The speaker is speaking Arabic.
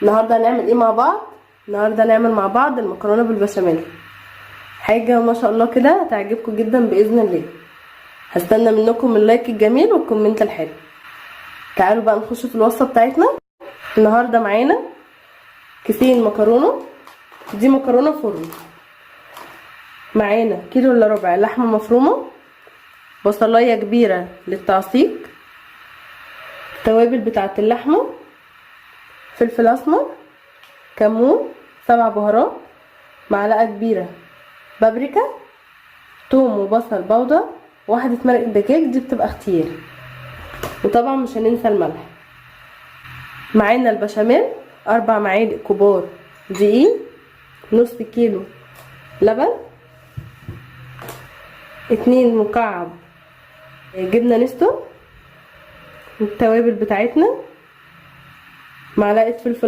النهارده هنعمل ايه مع بعض؟ النهارده هنعمل مع بعض المكرونه بالبشاميل. حاجه ما شاء الله كده هتعجبكم جدا باذن الله. هستنى منكم اللايك الجميل والكومنت الحلو. تعالوا بقى نخش في الوصفه بتاعتنا. النهارده معانا كيسين مكرونه، دي مكرونه فرن. معانا كيلو الا ربع لحمه مفرومه، بصلايه كبيره للتعصيق، التوابل بتاعه اللحمه، فلفل اسمر، كمون، 7 بهارات، معلقه كبيره بابريكا، توم وبصل بودر، واحده مرق دجاج دي بتبقى اختياري، وطبعا مش هننسى الملح. معانا البشاميل 4 معالق كبار دقيق، نص كيلو لبن، 2 مكعب جبنه نستو، التوابل بتاعتنا، معلقه فلفل